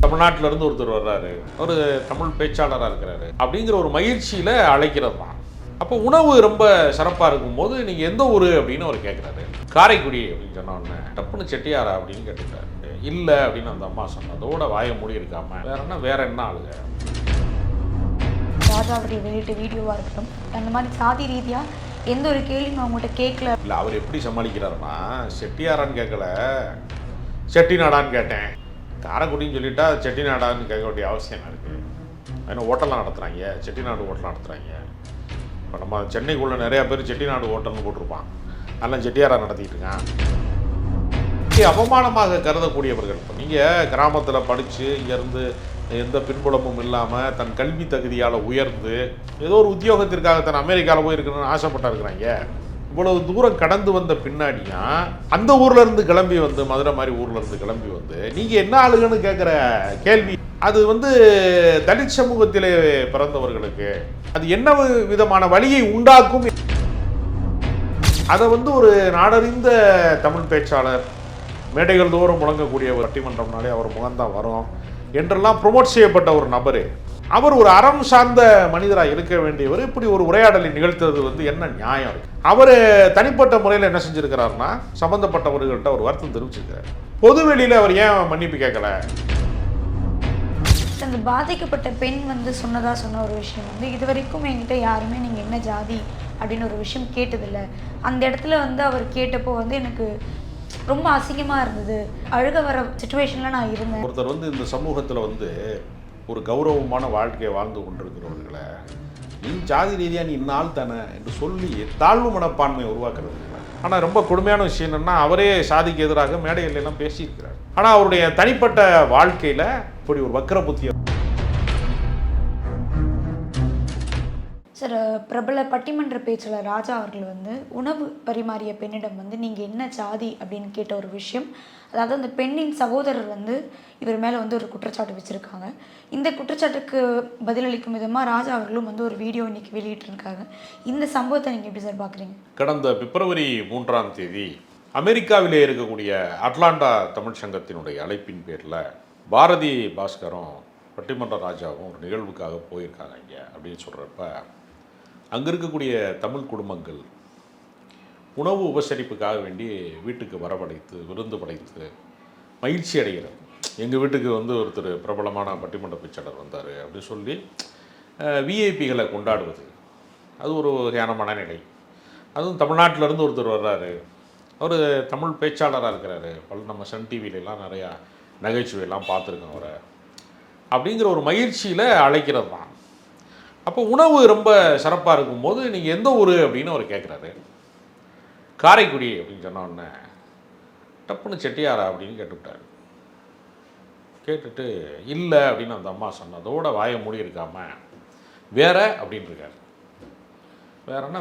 தமிழ்நாட்டிலேருந்து ஒருத்தர் வர்றாரு, ஒரு தமிழ் பேச்சாளராக இருக்கிறாரு அப்படிங்கிற ஒரு மகிழ்ச்சியில் அழைக்கிறது தான். அப்போ உணவு ரொம்ப சிறப்பாக இருக்கும்போது நீங்கள் எந்த ஊர் அப்படின்னு அவர் கேட்குறாரு. காரைக்குடி அப்படின்னு சொன்னோடனே டப்புன்னு செட்டியாரா அப்படின்னு கேட்டுட்டாரு. இல்லை அப்படின்னு அந்த அம்மா சொன்னதோட வாயை மூடி இருக்காம வேற என்ன ஆளுங்க. ராஜா அவர்கள் வெளியிட்ட வீடியோவாக இருக்கட்டும், அந்த மாதிரி சாதி ரீதியாக எந்த ஒரு கேள்வியும் அவங்கள்ட்ட கேட்கல. இல்லை, அவர் எப்படி சமாளிக்கிறாருன்னா, செட்டியாரான்னு கேட்கல, செட்டிநாடான்னு கேட்டேன். காரைக்குடின்னு சொல்லிட்டா செட்டிநாடான்னு கேட்க வேண்டிய அவசியம் இருக்குது. ஏன்னா ஹோட்டல்லாம் நடத்துகிறாங்க, செட்டிநாடு ஹோட்டல் நடத்துகிறாங்க. இப்போ நம்ம சென்னைக்குள்ளே நிறையா பேர் செட்டிநாடு ஹோட்டல்னு போட்டிருப்பான், அதெல்லாம் செட்டியாராக நடத்திக்கிட்டு இருக்கான். அவமானமாக கருதக்கூடியவர்கள். இப்போ நீங்கள் கிராமத்தில் படித்து இங்கேருந்து எந்த பின்புலமும் இல்லாமல் தன் கல்வி தகுதியால் உயர்ந்து ஏதோ ஒரு உத்தியோகத்திற்காக தன் அமெரிக்காவில் போயிருக்கணும்னு ஆசைப்பட்டா இருக்கிறாங்க. இவ்வளவு தூரம் கடந்து வந்த பின்னாடியா அந்த ஊர்லேருந்து கிளம்பி வந்து, மதுரை மாதிரி ஊர்லேருந்து கிளம்பி வந்து நீங்கள் என்ன ஆளுங்கன்னு கேட்குற கேள்வி, அது தலித் சமூகத்திலே பிறந்தவர்களுக்கு அது என்ன விதமான வழியை உண்டாக்கும். அதை ஒரு நாடறிந்த தமிழ் பேச்சாளர், மேடைகள் தோறும் முழங்கக்கூடிய ஒரு பட்டிமன்றம்னாலே அவர் முகம்தான் வரும் என்றெல்லாம் ப்ரொமோட் செய்யப்பட்ட ஒரு நபர், அவர் ஒரு அறம் சார்ந்த மனிதராக இருக்க வேண்டியவர் இப்படி ஒரு உரையாடலை நிகழ்த்துறது என்ன நியாயம் இருக்கு? அவர் தனிப்பட்ட முறையில் என்ன செஞ்சிருக்கிறாருன்னா, சம்பந்தப்பட்டவர்கள்ட்ட ஒரு வருத்தம் தெரிவிச்சிருக்கிறார். பொதுவெளியில் அவர் ஏன் மன்னிப்பு கேட்கல? அந்த பாதிக்கப்பட்ட பெண் சொன்ன ஒரு விஷயம் இது வரைக்கும் என்கிட்ட யாருமே நீங்கள் என்ன ஜாதி அப்படின்னு ஒரு விஷயம் கேட்டதில்லை. அந்த இடத்துல அவர் கேட்டப்போ எனக்கு ரொம்ப அசிங்கமாக இருந்தது, அழுக வர சுச்சுவேஷனில் நான் இருந்தேன். ஒருத்தர் இந்த சமூகத்தில் ஒரு கௌரவமான வாழ்க்கையை வாழ்ந்து கொண்டிருக்கிறவர்களை நீ ஜாதி ரீதியாக நீ இந்நாள் தானே என்று சொல்லி தாழ்வு மனப்பான்மையை உருவாக்குறது. ஆனால் ரொம்ப கொடுமையான விஷயம் என்னென்னா, அவரே சாதிக்கு எதிராக மேடைகள் எல்லாம் பேசியிருக்கிறார். ஆனால் அவருடைய தனிப்பட்ட வாழ்க்கையில் இப்படி ஒரு வக்கர புத்திய சார், பிரபல பட்டிமன்ற பேச்சாளர் ராஜா அவர்கள் உணவு பரிமாறிய பெண்ணிடம் நீங்கள் என்ன ஜாதி அப்படின்னு கேட்ட ஒரு விஷயம், அதாவது அந்த பெண்ணின் சகோதரர் இவர் மேலே ஒரு குற்றச்சாட்டு வச்சுருக்காங்க. இந்த குற்றச்சாட்டுக்கு பதிலளிக்கும் விதமாக ராஜா அவர்களும் ஒரு வீடியோ இன்னைக்கு வெளியிட்டிருக்காங்க. இந்த சம்பவத்தை நீங்கள் எப்படி சார் பார்க்குறீங்க? கடந்த பிப்ரவரி 3ஆம் தேதி அமெரிக்காவிலே இருக்கக்கூடிய அட்லாண்டா தமிழ் சங்கத்தினுடைய அழைப்பின் பேரில் பாரதி பாஸ்கரும் பட்டிமன்ற ராஜாவும் ஒரு நிகழ்வுக்காக போயிருக்காங்க இங்கே அப்படின்னு சொல்கிறப்ப, அங்கே இருக்கக்கூடிய தமிழ் குடும்பங்கள் உணவு உபசரிப்புக்காக வேண்டி வீட்டுக்கு வரவழைத்து விருந்து படைத்து மகிழ்ச்சி அடைகிறது. எங்கள் வீட்டுக்கு ஒருத்தர் பிரபலமான பட்டிமன்ற பேச்சாளர் வந்தார் அப்படின்னு சொல்லி விஐபிகளை கொண்டாடுவது, அது ஒரு வகையான மனநிலை. அதுவும் தமிழ்நாட்டிலேருந்து ஒருத்தர் வர்றாரு, அவர் தமிழ் பேச்சாளராக இருக்கிறாரு, நம்ம சன் டிவிலெலாம் நிறையா நகைச்சுவையெல்லாம் பார்த்துருக்கோம் அவரை, அப்படிங்கிற ஒரு மகிழ்ச்சியில் அழைக்கிறது தான். அப்போ உணவு ரொம்ப சிறப்பாக இருக்கும்போது நீங்கள் எந்த ஊர் அப்படின்னு அவர் கேட்குறாரு. காரைக்குடி அப்படின்னு சொன்னோடனே டப்புன்னு செட்டியாரா அப்படின்னு கேட்டுவிட்டார். கேட்டுட்டு இல்லை அப்படின்னு அந்த அம்மா சொன்னதோட வாயை மூடி இருக்காம வேற அப்படின்னு இருக்கார்.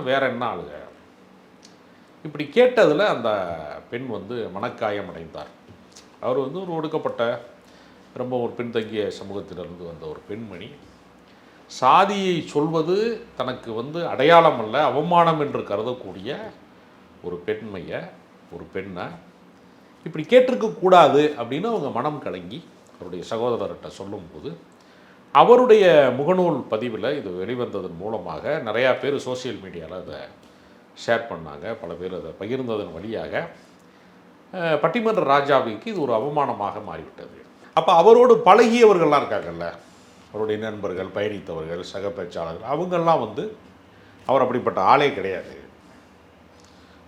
வேற என்ன ஆளுங்க. இப்படி கேட்டதில் அந்த பெண் மனக்காயம் அடைந்தார். அவர் ஒரு ஒடுக்கப்பட்ட ரொம்ப ஒரு பின்தங்கிய சமூகத்திலிருந்து வந்த ஒரு பெண்மணி, சாதியை சொல்வது தனக்கு அடையாளம் அல்ல, அவமானம் என்று கருதக்கூடிய ஒரு பெண்ணை இப்படி கேட்டிருக்கக்கூடாது அப்படின்னு அவங்க மனம் கலங்கி அவருடைய சகோதரர்கிட்ட சொல்லும்போது, அவருடைய முகநூல் பதிவில் இது வெளிவந்ததன் மூலமாக நிறையா பேர் சோசியல் மீடியாவில் அதை ஷேர் பண்ணாங்க. பல பேர் அதை பகிர்ந்ததன் வழியாக பட்டிமன்ற ராஜாவுக்கு இது ஒரு அவமானமாக மாறிவிட்டது. அப்போ அவரோடு பழகியவர்கள்லாம் இருக்காங்கல்ல, அவருடைய நண்பர்கள், பயணித்தவர்கள், சக பேச்சாளர்கள், அவங்கெல்லாம் அவர் அப்படிப்பட்ட ஆளே கிடையாது,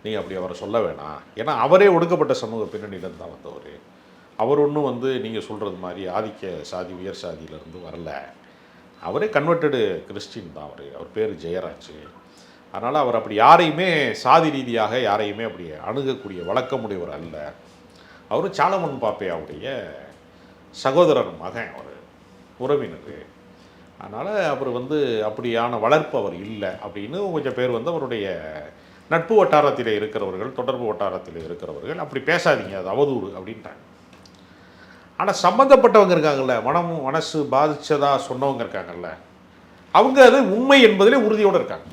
நீங்கள் அப்படி அவரை சொல்ல வேணாம், ஏன்னா அவரே ஒடுக்கப்பட்ட சமூக பின்னணியிலேருந்து தான் வந்தவர். அவர் ஒன்றும் நீங்கள் சொல்கிறது மாதிரி ஆதிக்க சாதி உயர் சாதியிலேருந்து வரல, அவரே கன்வெர்ட்டடு கிறிஸ்டின் தான். அவர் பேர் ஜெயராஜ். அதனால் அவர் அப்படி யாரையுமே சாதி ரீதியாக யாரையுமே அப்படி அணுகக்கூடிய வழக்கமுடையவர் அல்ல. அவர் சாலமன் பாப்பையாவுடைய சகோதரர் மகன், அவர் உறவினர். அதனால் அவர் அப்படியான வளர்ப்பு அவர் இல்லை அப்படின்னு கொஞ்சம் பேர் அவருடைய நட்பு வட்டாரத்தில் இருக்கிறவர்கள், தொடர்பு வட்டாரத்தில் இருக்கிறவர்கள் அப்படி பேசாதீங்க, அது அவதூறு அப்படின்ட்டாங்க. ஆனால் சம்மந்தப்பட்டவங்க இருக்காங்கல்ல, மனசு பாதித்ததா சொன்னவங்க இருக்காங்கல்ல, அவங்க அது உண்மை என்பதிலே உறுதியோடு இருக்காங்க.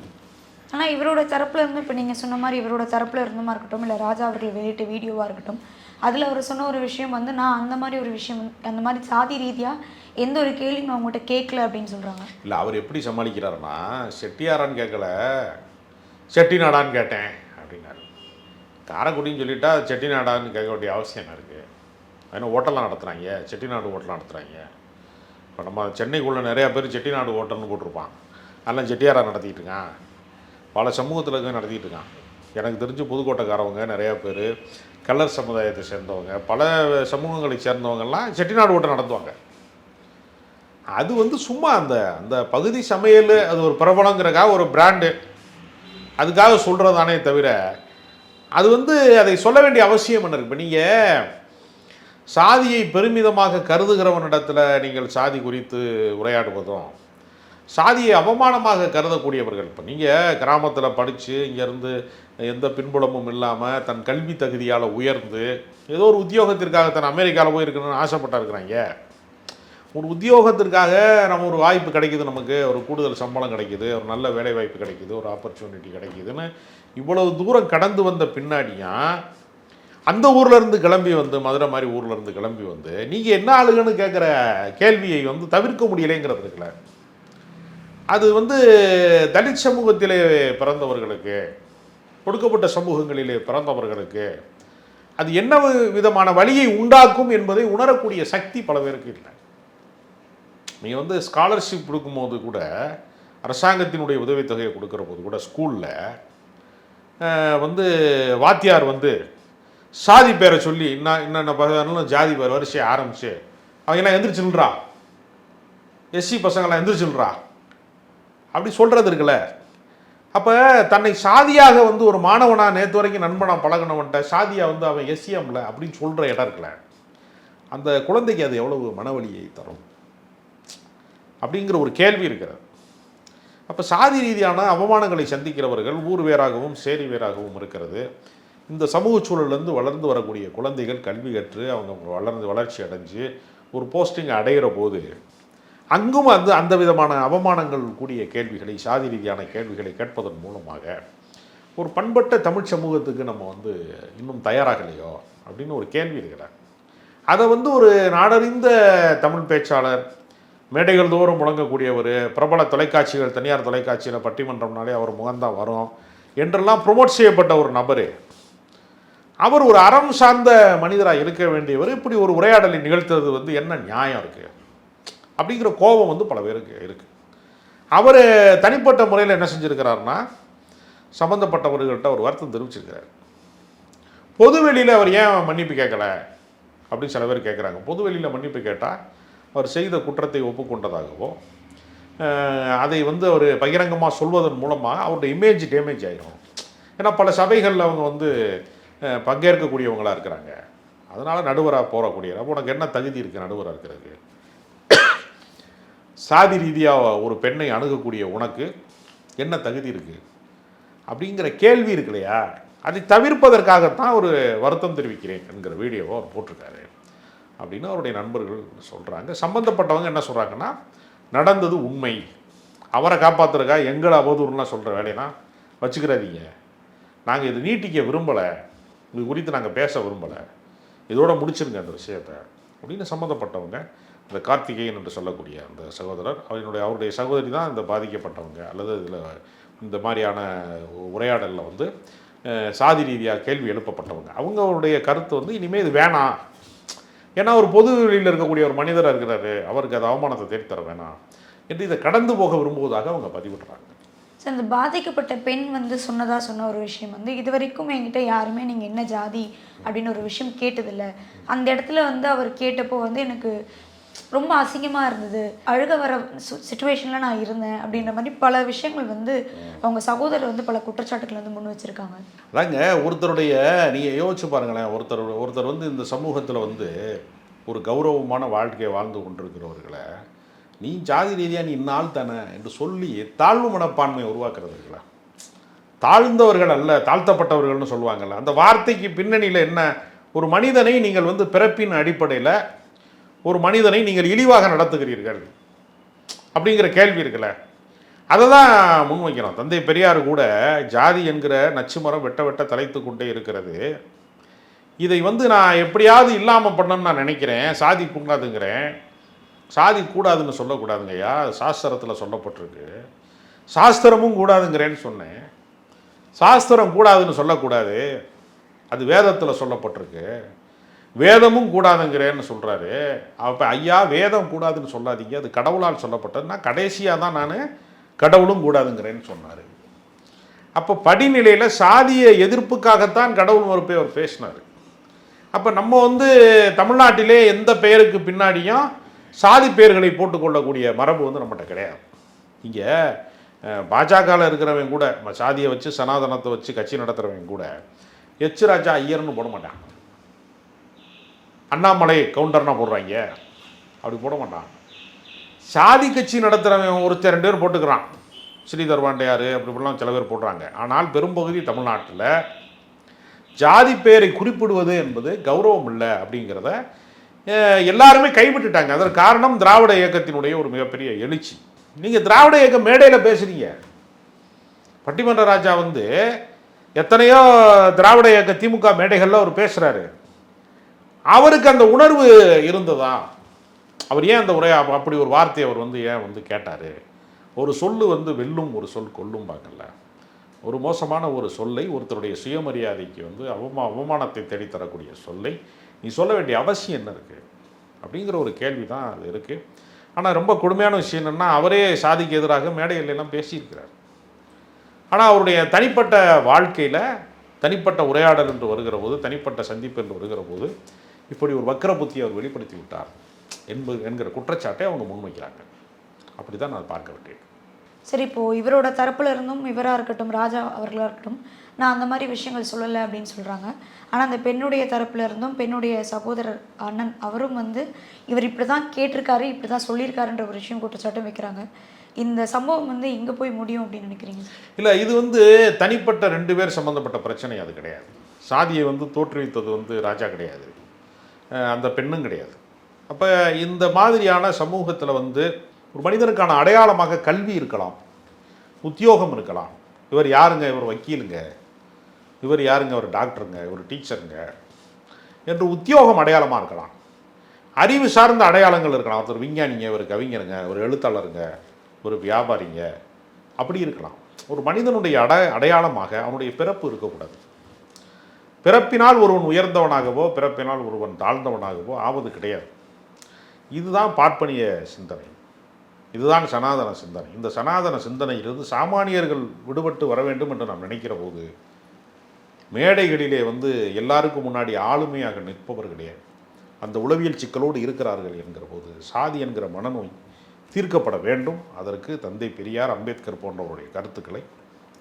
ஆனால் இவரோட தரப்பில் இப்போ நீங்கள் சொன்ன மாதிரி இவரோட தரப்பில் இருந்தமா இருக்கட்டும், இல்லை ராஜா அவர்கள் வெளியிட்ட வீடியோவாக இருக்கட்டும், அதில் அவர் சொன்ன ஒரு விஷயம் வந்து நான் அந்த மாதிரி ஒரு விஷயம் அந்த மாதிரி சாதி ரீதியாக எந்த ஒரு கேள்வியும் அவங்ககிட்ட கேட்கல அப்படின்னு சொல்கிறாங்க. இல்லை, அவர் எப்படி சமாளிக்கிறாருன்னா, செட்டியாரான்னு கேட்கல, செட்டிநாடான்னு கேட்டேன் அப்படின்னாரு. காரைக்குடின்னு சொல்லிட்டா செட்டிநாடான்னு கேட்க வேண்டிய அவசியம் என்ன இருக்குது? ஏன்னா ஹோட்டல்லாம் நடத்துகிறாங்க, செட்டிநாடு ஹோட்டல் நடத்துகிறாங்க. இப்போ நம்ம சென்னைக்குள்ளே நிறையா பேர் செட்டிநாடு ஹோட்டல்னு போட்டிருப்பான், அதெல்லாம் செட்டியாராக நடத்திட்டு இருக்கான். பல சமூகத்தில் இருக்க நடத்திட்டு இருக்கான். எனக்கு தெரிஞ்சு புதுக்கோட்டைக்காரவங்க நிறையா பேர், கல்லர் சமுதாயத்தை சேர்ந்தவங்க, பல சமூகங்களை சேர்ந்தவங்கெல்லாம் செட்டிநாடு ஹோட்டல் நடத்துவாங்க. அது வந்து சும்மா அந்த அந்த பகுதி சமையல், அது ஒரு பிரபலங்கிறக்காக ஒரு பிராண்டு, அதுக்காக சொல்கிறதானே தவிர அது வந்து அதை சொல்ல வேண்டிய அவசியம் என்ன இருக்குது? இப்போ நீங்கள் சாதியை பெருமிதமாக கருதுகிறவனிடத்தில் நீங்கள் சாதி குறித்து உரையாடுவதும், சாதியை அவமானமாக கருதக்கூடியவர்கள், இப்போ நீங்கள் கிராமத்தில் படித்து இங்கேருந்து எந்த பின்புலமும் இல்லாமல் தன் கல்வி தகுதியால் உயர்ந்து ஏதோ ஒரு உத்தியோகத்திற்காக தன் அமெரிக்காவில் போய் இருக்கணும்னு ஆசைப்பட்டா இருக்கிறாங்க. ஒரு உத்தியோகத்திற்காக நம்ம ஒரு வாய்ப்பு கிடைக்குது, நமக்கு ஒரு கூடுதல் சம்பளம் கிடைக்குது, ஒரு நல்ல வேலை வாய்ப்பு கிடைக்குது, ஒரு ஆப்பர்ச்சுனிட்டி கிடைக்குதுன்னு இவ்வளவு தூரம் கடந்து வந்த பின்னாடியும் அந்த ஊர்லேருந்து கிளம்பி வந்து, மதுரை மாதிரி ஊர்லேருந்து கிளம்பி வந்து நீங்கள் என்ன ஆளுங்கன்னு கேட்குற கேள்வியை வந்து தவிர்க்க முடியலைங்கிறது இருக்குல்ல. அது வந்து தலித் சமூகத்திலே பிறந்தவர்களுக்கு, கொடுக்கப்பட்ட சமூகங்களிலே பிறந்தவர்களுக்கு அது என்ன விதமான வழியை உண்டாக்கும் என்பதை உணரக்கூடிய சக்தி பல பேருக்கு இல்லை. நீங்கள் வந்து ஸ்காலர்ஷிப் கொடுக்கும்போது கூட, அரசாங்கத்தினுடைய உதவித்தொகையை கொடுக்குற போது கூட, ஸ்கூலில் வந்து வாத்தியார் வந்து சாதி பேரை சொல்லி என்னென்ன பசங்களும் ஜாதி பேர் வரிசையை ஆரம்பிச்சு அவங்க எல்லாம் எந்திரிச்சுல்றா, எஸ்சி பசங்களாம் எந்திரிச்சுல்றா அப்படி சொல்கிறது இருக்குல்ல. அப்போ தன்னை சாதியாக வந்து ஒரு மாணவனாக நேற்று வரைக்கும் நண்பனாக பழகினவன்ட்ட சாதியாக வந்து அவன் எஸ்சிஎம்ல அப்படின்னு சொல்கிற இடம் இருக்குல்ல, அந்த குழந்தைக்கு அது எவ்வளவு மனவலியை தரும் அப்படிங்கிற ஒரு கேள்வி இருக்கிறது. அப்போ சாதி ரீதியான அவமானங்களை சந்திக்கிறவர்கள் ஊர் வேறாகவும் சேரி வேறாகவும் இருக்கிறது. இந்த சமூக சூழலேருந்து வளர்ந்து வரக்கூடிய குழந்தைகள் கல்வி கற்று அவங்க வளர்ச்சி அடைஞ்சு ஒரு போஸ்டிங் அடைகிற போது அங்கும் அந்த விதமான அவமானங்கள் கூடிய கேள்விகளை, சாதி ரீதியான கேள்விகளை கேட்பதன் மூலமாக ஒரு பண்பட்ட தமிழ் சமூகத்துக்கு நம்ம வந்து இன்னும் தயாராகலையோ அப்படின்னு ஒரு கேள்வி இருக்கிறார். அதை வந்து ஒரு நாடறிந்த தமிழ் பேச்சாளர், மேடைகள் தோறும் முழங்கக்கூடியவர், பிரபல தொலைக்காட்சிகள், தனியார் தொலைக்காட்சியில் பட்டிமன்றம்னாலே அவர் முகம்தான் வரும் என்றெல்லாம் ப்ரொமோட் செய்யப்பட்ட ஒரு நபர், அவர் ஒரு அறம் சார்ந்த மனிதராக இருக்க வேண்டியவர் இப்படி ஒரு உரையாடலை நிகழ்த்துறது வந்து என்ன நியாயம் இருக்குது அப்படிங்கிற கோபம் வந்து பல பேருக்கு இருக்குது. அவர் தனிப்பட்ட முறையில் என்ன செஞ்சுருக்கிறாருன்னா, சம்மந்தப்பட்டவர்கள்ட்ட ஒரு வருத்தம் தெரிவிச்சிருக்கிறார். பொதுவெளியில் அவர் ஏன் மன்னிப்பு கேட்கலை அப்படின்னு சில பேர் கேட்குறாங்க. பொதுவெளியில் மன்னிப்பு கேட்டால் அவர் செய்த குற்றத்தை ஒப்புக்கொண்டதாகவோ, அதை வந்து அவர் பகிரங்கமாக சொல்வதன் மூலமாக அவருடைய இமேஜ் டேமேஜ் ஆகிடும். ஏன்னா பல சபைகளில் அவங்க வந்து பங்கேற்கக்கூடியவங்களாக இருக்கிறாங்க. அதனால் நடுவராக போகக்கூடிய, அப்போ உனக்கு என்ன தகுதி இருக்குது நடுவராக இருக்கிறதுக்கு? சாதி ரீதியாக ஒரு பெண்ணை அணுகக்கூடிய உனக்கு என்ன தகுதி இருக்குது அப்படிங்கிற கேள்வி இருக்கு இல்லையா, அதை தவிர்ப்பதற்காகத்தான் ஒரு வருத்தம் தெரிவிக்கிறேன் என்கிற வீடியோவை அவர் போட்டிருக்காரு அப்படின்னு அவருடைய நண்பர்கள் சொல்கிறாங்க. சம்மந்தப்பட்டவங்க என்ன சொல்கிறாங்கன்னா, நடந்தது உண்மை, அவரை காப்பாற்றுறக்கா எங்களை அவதூறுலாம் சொல்கிற வேலையெல்லாம் வச்சுக்கிறாதீங்க, நாங்கள் இது நீட்டிக்க விரும்பலை, இது குறித்து நாங்கள் பேச விரும்பலை, இதோட முடிச்சிருங்க அந்த விஷயத்தை அப்படின்னு சம்மந்தப்பட்டவங்க, இந்த கார்த்திகேயன் என்று சொல்லக்கூடிய அந்த சகோதரர், அவருடைய சகோதரி தான் இந்த பாதிக்கப்பட்டவங்க, அல்லது இதில் இந்த மாதிரியான உரையாடலில் வந்து சாதி ரீதியாக கேள்வி எழுப்பப்பட்டவங்க, அவங்களுடைய கருத்து வந்து இனிமேல் இது வேணாம், ஏன்னா ஒரு பொது வெளியில் இருக்கக்கூடிய ஒரு மனிதராக இருக்கிறாரு, அவருக்கு அது அவமானத்தை தேடித்தர வேணாம் என்று இதை கடந்து போக விரும்புவதாக அவங்க பதிவிடுறாங்க. சார், இந்த பாதிக்கப்பட்ட பெண் வந்து சொன்ன ஒரு விஷயம் வந்து, இது வரைக்கும் என்கிட்ட யாருமே நீங்கள் என்ன ஜாதி அப்படின்னு ஒரு விஷயம் கேட்டதில்லை, அந்த இடத்துல வந்து அவர் கேட்டப்போ வந்து எனக்கு ரொம்ப அசிங்கமாக இருந்தது, அழுக வர சுச்சுவேஷனில் நான் இருந்தேன் அப்படின்ற மாதிரி பல விஷயங்கள் வந்து அவங்க சகோதரர் வந்து பல குற்றச்சாட்டுகள் வந்து முன் வச்சுருக்காங்க. அதாங்க ஒருத்தருடைய, நீங்கள் யோசிச்சு பாருங்களேன், ஒருத்தர் வந்து இந்த சமூகத்தில் வந்து ஒரு கௌரவமான வாழ்க்கையை வாழ்ந்து கொண்டிருக்கிறவர்களை நீ ஜாதி ரீதியாக நீ இந்நாள் தானே என்று சொல்லி தாழ்வு மனப்பான்மையை உருவாக்குறதுங்களா? தாழ்ந்தவர்கள் அல்ல, தாழ்த்தப்பட்டவர்கள்னு சொல்லுவாங்கள்ல, அந்த வார்த்தைக்கு பின்னணியில் என்ன, ஒரு மனிதனை நீங்கள் வந்து பிறப்பின் அடிப்படையில் ஒரு மனிதனை நீங்கள் இழிவாக நடத்துகிறீர்கள் அப்படிங்கிற கேள்வி இருக்குல்ல, அதை தான் முன்வைக்கிறோம். தந்தை பெரியார் கூட ஜாதி என்கிற நச்சு மரம் வெட்ட வெட்ட தலைத்து கொண்டே இருக்கிறது, இதை வந்து நான் எப்படியாவது இல்லாமல் பண்ணணும்னு நான் நினைக்கிறேன். சாதி கூடாதுங்கிறேன். சாதி கூடாதுன்னு சொல்லக்கூடாதுங்க ஐயா, சாஸ்திரத்தில் சொல்லப்பட்டிருக்கு. சாஸ்திரமும் கூடாதுங்கிறேன்னு சொன்னேன். சாஸ்திரம் கூடாதுன்னு சொல்லக்கூடாது, அது வேதத்தில் சொல்லப்பட்டிருக்கு. வேதமும் கூடாதுங்கிறேன்னு சொல்கிறாரு. அப்போ ஐயா வேதம் கூடாதுன்னு சொல்லாதீங்க, அது கடவுளால் சொல்லப்பட்டதுன்னா கடைசியாக தான் நான் கடவுளும் கூடாதுங்கிறேன்னு சொன்னார். அப்போ படிநிலையில் சாதிய எதிர்ப்புக்காகத்தான் கடவுள் மறுப்பை அவர் பேசினார். அப்போ நம்ம வந்து தமிழ்நாட்டிலே எந்த பெயருக்கு பின்னாடியும் சாதி பெயர்களை போட்டுக்கொள்ளக்கூடிய மரபு வந்து நம்மகிட்ட கிடையாது. இங்கே பாஜகவில் இருக்கிறவங்க கூட சாதியை வச்சு சனாதனத்தை வச்சு கட்சி நடத்துகிறவங்க கூட எச் ராஜா ஐயர்னு போட மாட்டாங்க. அண்ணாமலை கவுண்டர்னா போடுறாங்க, அப்படி போட மாட்டான். சாதி கட்சி நடத்துகிறவன் ஒருத்தர் 2 பேர் போட்டுக்கிறான், ஸ்ரீதர் பாண்டியார் அப்படி இப்படிலாம் சில பேர் போடுறாங்க. ஆனால் பெரும்பகுதி தமிழ்நாட்டில் ஜாதி பெயரை குறிப்பிடுவது என்பது கௌரவம் இல்லை அப்படிங்கிறத எல்லாருமே கைவிட்டுட்டாங்க. அதற்கு காரணம் திராவிட இயக்கத்தினுடைய ஒரு மிகப்பெரிய எழுச்சி. நீங்கள் திராவிட இயக்கம் மேடையில் பேசுகிறீங்க. பட்டிமன்ற ராஜா வந்து எத்தனையோ திராவிட இயக்க திமுக மேடைகளில் அவர் பேசுகிறாரு. அவருக்கு அந்த உணர்வு இருந்ததா? அவர் ஏன் அந்த அப்படி ஒரு வார்த்தையை அவர் வந்து ஏன் வந்து கேட்டார்? ஒரு சொல்லு வந்து வெல்லும், ஒரு சொல் கொல்லும் பார்க்கல. ஒரு மோசமான ஒரு சொல்லை, ஒருத்தருடைய சுயமரியாதைக்கு வந்து அவமானத்தை தேடித்தரக்கூடிய சொல்லை நீ சொல்ல வேண்டிய அவசியம் என்ன இருக்குது அப்படிங்கிற ஒரு கேள்வி தான் அது இருக்குது. ஆனால் ரொம்ப கொடுமையான விஷயம் என்னென்னா, அவரே சாதிக்கு எதிராக மேடைகள் எல்லாம் பேசியிருக்கிறார். ஆனால் அவருடைய தனிப்பட்ட வாழ்க்கையில் தனிப்பட்ட உரையாடல் என்று வருகிற போது, தனிப்பட்ட சந்திப்பு என்று வருகிற போது இப்படி ஒரு வக்கர புத்தியை அவர் வெளிப்படுத்தி விட்டார் என்கிற குற்றச்சாட்டை அவங்க முன்வைக்கிறாங்க. அப்படி தான் நான் பார்க்க வேண்டியது. சரி, இப்போது இவரோட தரப்புல இருந்தும் இவராக இருக்கட்டும், ராஜா அவர்களாக இருக்கட்டும், நான் அந்த மாதிரி விஷயங்கள் சொல்லலை அப்படின்னு சொல்கிறாங்க. ஆனால் அந்த பெண்ணுடைய தரப்புல இருந்தும் பெண்ணுடைய சகோதரர் அண்ணன் அவரும் வந்து இவர் இப்படி தான் கேட்டிருக்காரு, இப்படி தான் சொல்லியிருக்காருன்ற ஒரு விஷயம் குற்றச்சாட்டும் வைக்கிறாங்க. இந்த சம்பவம் வந்து எங்கே போய் முடியும் அப்படின்னு நினைக்கிறீங்க? இல்லை, இது வந்து தனிப்பட்ட 2 பேர் சம்மந்தப்பட்ட பிரச்சனை அது கிடையாது. சாதியை வந்து தோற்றுவித்தது வந்து ராஜா கிடையாது, அந்த பெண்ணும் கிடையாது. அப்போ இந்த மாதிரியான சமூகத்தில் வந்து ஒரு மனிதனுக்கான அடையாளமாக கல்வி இருக்கலாம், உத்தியோகம் இருக்கலாம். இவர் யாருங்க, இவர் வக்கீலுங்க, இவர் யாருங்க, இவர் டாக்டருங்க, இவர் டீச்சருங்க என்று உத்தியோகம் அடையாளமாக இருக்கலாம். அறிவு சார்ந்த அடையாளங்கள் இருக்கலாம். ஒருத்தர் விஞ்ஞானிங்க, ஒரு கவிஞருங்க, ஒரு எழுத்தாளருங்க, ஒரு வியாபாரிங்க, அப்படி இருக்கலாம். ஒரு மனிதனுடைய அடையாளமாக அவனுடைய பிறப்பு இருக்கக்கூடாது. பிறப்பினால் ஒருவன் உயர்ந்தவனாகவோ பிறப்பினால் ஒருவன் தாழ்ந்தவனாகவோ ஆவது கிடையாது. இதுதான் பார்ப்பனிய சிந்தனை, இதுதான் சனாதன சிந்தனை. இந்த சனாதன சிந்தனையிலிருந்து சாமானியர்கள் விடுபட்டு வர வேண்டும் என்று நாம் நினைக்கிற போது மேடைகளிலே வந்து எல்லாருக்கும் முன்னாடி ஆளுமையாக நிற்பவர்களே அந்த உளவியல் சிக்கலோடு இருக்கிறார்கள் என்கிற போது சாதி என்கிற மனநோய் தீர்க்கப்பட வேண்டும். அதற்கு தந்தை பெரியார், அம்பேத்கர் போன்றவருடைய கருத்துக்களை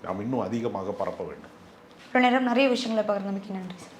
நாம் இன்னும் அதிகமாக பரப்ப வேண்டும். இவ்வளோ நேரம் நிறைய விஷயங்களை பகிர்ந்தமைக்கு நன்றி சார்.